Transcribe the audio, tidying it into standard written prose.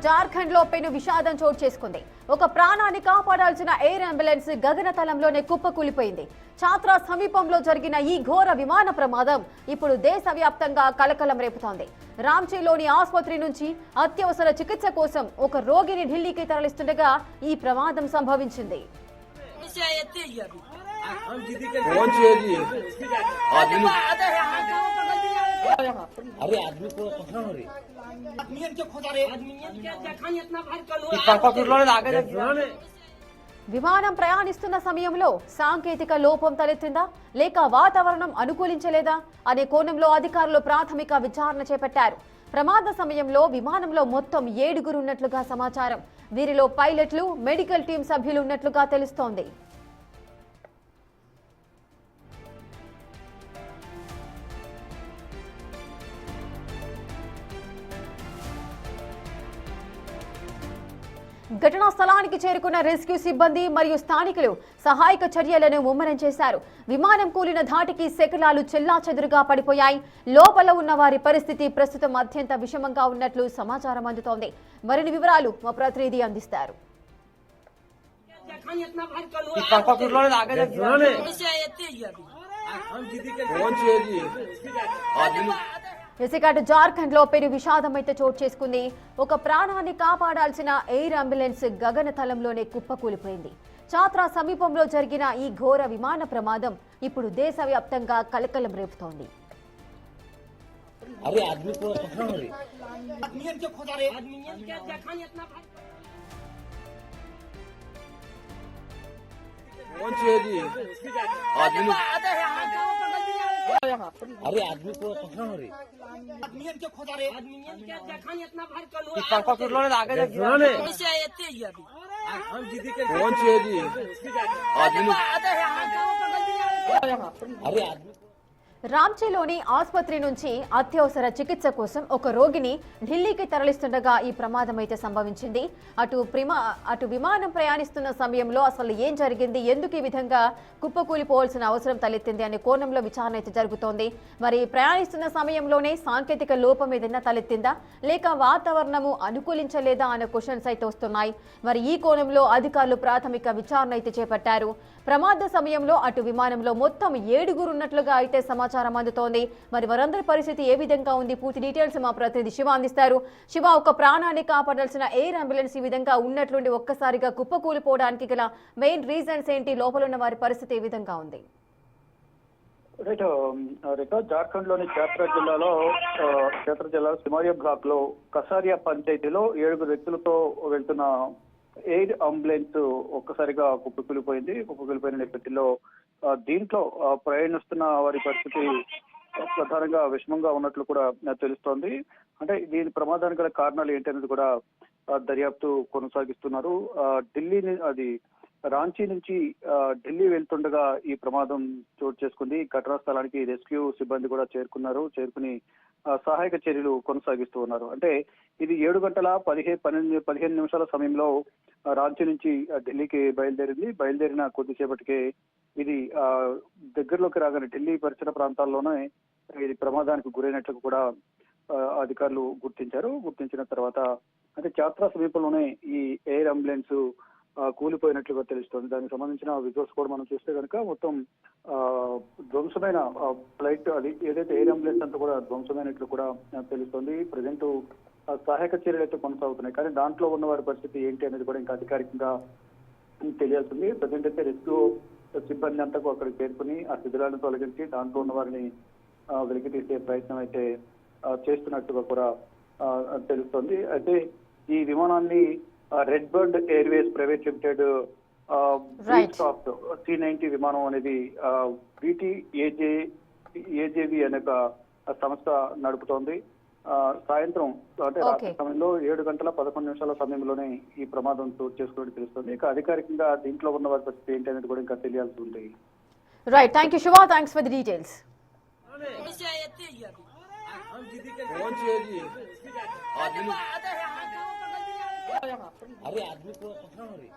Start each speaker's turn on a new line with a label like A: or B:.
A: జార్ఖండ్ లో పెను విషాదం చోటు చేసుకుంది. ఒక ప్రాణాన్ని కాపాడాల్సిన ఎయిర్ అంబులెన్స్ గగనతలంలోనే కుప్పకూలిపోయింది. ఛాత్రా సమీపంలో జరిగిన ఈ ఘోర విమాన ప్రమాదం ఇప్పుడు దేశవ్యాప్తంగా కలకలం రేపుతోంది. రాంచీలోని ఆసుపత్రి నుంచి అత్యవసర చికిత్స కోసం ఒక రోగిని ఢిల్లీకి తరలిస్తుండగా ఈ ప్రమాదం సంభవించింది.
B: अरे आदमी को पकड़ो रे
A: విమానం ప్రయాణిస్తున్న సమయంలో సాంకేతిక లోపం తలెత్తిందా లేక వాతావరణం అనుకూలించలేదా అనే కోణంలో అధికారులు ప్రాథమిక విచారణ చేపట్టారు. ప్రమాద సమయంలో విమానంలో మొత్తం 7 ఉన్నట్లుగా సమాచారం. వీరిలో పైలట్లు, మెడికల్ టీం సభ్యులు ఉన్నట్లుగా తెలుస్తోంది. ఘటనా స్థలానికి చేరుకున్న రెస్క్యూ సిబ్బంది మరియు స్థానికులు సహాయక చర్యలను ముమ్మరం చేశారు. విమానం కూలిన ధాటికి శకలాలు చెల్లాచెదురుగా పడిపోయాయి. లోపల ఉన్న వారి పరిస్థితి ప్రస్తుతం అత్యంత విషమంగా ఉన్నట్లు సమాచారం అందుతోంది. మరిన్ని వివరాలు మా ప్రతినిధి అందిస్తారు. జార్ఖండ్ లో పెను విషాదం అయితే చోటు చేసుకుంది. ఒక ప్రాణాన్ని కాపాడాల్సిన ఎయిర్ అంబులెన్స్ గగనతలంలోనే కుప్పకూలిపోయింది. ఛాత్రా సమీపంలో జరిగిన ఈ ఘోర విమాన ప్రమాదం ఇప్పుడు దేశవ్యాప్తంగా కలకలం రేపుతోంది.
B: अरे आदमी को पकड़ो रे अरे आदमी
A: రాంచీలోని ఆసుపత్రి నుంచి అత్యవసర చికిత్స కోసం ఒక రోగిని ఢిల్లీకి తరలిస్తుండగా ఈ ప్రమాదం అయితే సంభవించింది. అటు విమానం ప్రయాణిస్తున్న సమయంలో అసలు ఏం జరిగింది, ఎందుకు ఈ విధంగా కుప్పకూలిపోవాల్సిన అవసరం తలెత్తింది అనే కోణంలో విచారణ అయితే జరుగుతోంది. మరి ప్రయాణిస్తున్న సమయంలోనే సాంకేతిక లోపం ఏదైనా తలెత్తిందా లేక వాతావరణము అనుకూలించలేదా అనే క్వశ్చన్స్ అయితే వస్తున్నాయి. మరి ఈ కోణంలో అధికారులు ప్రాథమిక విచారణ అయితే చేపట్టారు. ప్రమాద సమయంలో అటు విమానంలో మొత్తం 7 ఉన్నట్లుగా అయితే సమాచారం అందుతోంది. మరి వారందరి పరిస్థితి ఏ విధంగా ఉంది, పూర్తి డీటెయిల్స్ మా ప్రతినిధి శివ అందిస్తారు. శివ, ఒక ప్రాణాన్ని కాపాడాల్సిన ఎయిర్ అంబులెన్స్ ఈ విధంగా ఉన్నట్లుండి ఒక్కసారిగా కుప్పకూలిపోవడానికి గల మెయిన్ రీజన్స్ ఏంటి, లోపల ఉన్న వారి పరిస్థితి ఏ విధంగా ఉంది?
C: జార్ఖండ్ లోని ఛాత్రా జిల్లాలో సిమారియా బ్లాక్ లో కసారియా పంచాయతీలో 7 వ్యక్తులతో వెళ్తున్న ఎయిర్ అంబులెన్స్ ఒక్కసారిగా కుప్పకూలిపోయిన నేపథ్యంలో దీంట్లో ప్రయాణిస్తున్న వారి పరిస్థితి ప్రధానంగా విషమంగా ఉన్నట్లు కూడా తెలుస్తోంది. అంటే దీని ప్రమాదానికి గల కారణాలు ఏంటి అనేది కూడా దర్యాప్తు కొనసాగిస్తున్నారు. రాంచీ నుంచి ఢిల్లీ వెళ్తుండగా ఈ ప్రమాదం చోటు చేసుకుంది. ఘటనా స్థలానికి రెస్క్యూ సిబ్బంది కూడా చేరుకుని సహాయక చర్యలు కొనసాగిస్తూ ఉన్నారు. అంటే ఇది 7 గంటల 15 నిమిషాల సమయంలో రాంచీ నుంచి ఢిల్లీకి బయలుదేరిన కొద్దిసేపటికే ఇది దగ్గరలోకి రాగానే ఢిల్లీ పరిసర ప్రాంతాల్లోనే ఇది ప్రమాదానికి గురైనట్లు కూడా అధికారులు గుర్తించిన తర్వాత అంటే ఛాత్రా సమీపంలోనే ఈ ఎయిర్ అంబులెన్స్ కూలిపోయినట్లుగా తెలుస్తోంది. దానికి సంబంధించిన విజువల్స్ కూడా మనం చూస్తే కనుక మొత్తం ధ్వంసమైన ఫ్లైట్, అది ఏదైతే ఎయిర్ అంబులెన్స్ అంతా కూడా ధ్వంసమైనట్లు కూడా తెలుస్తోంది. ప్రజెంట్ సహాయక చర్యలు అయితే కొనసాగుతున్నాయి, కానీ దాంట్లో ఉన్న వారి పరిస్థితి ఏంటి అనేది కూడా ఇంకా అధికారికంగా తెలియాల్సింది. ప్రజెంట్ అయితే రెస్క్యూ సిబ్బంది అంతా అక్కడికి చేరుకుని ఆ శిథిలాలను తొలగించి దాంట్లో ఉన్న వారిని వెలికి తీసే ప్రయత్నం అయితే చేస్తున్నట్టుగా కూడా తెలుస్తోంది. అయితే ఈ విమానాన్ని red bird Airways private limited C-90 విమానం అనేది ఏజేవి అనే సంస్థ నడుపుతోంది. సాయంత్రం అంటే రాత్రి సమయంలో 7 గంటల 11 నిమిషాల సమయంలోనే ఈ ప్రమాదం చోటు చేసుకున్నట్టు తెలుస్తుంది. ఇక అధికారికంగా దీంట్లో ఉన్న వారి పరిస్థితి ఏంటి అనేది కూడా ఇంకా తెలియాల్సి ఉంది.
A: Right, thank you Shiva, thanks for the details.
B: अरे आदमी को पकड़ो रे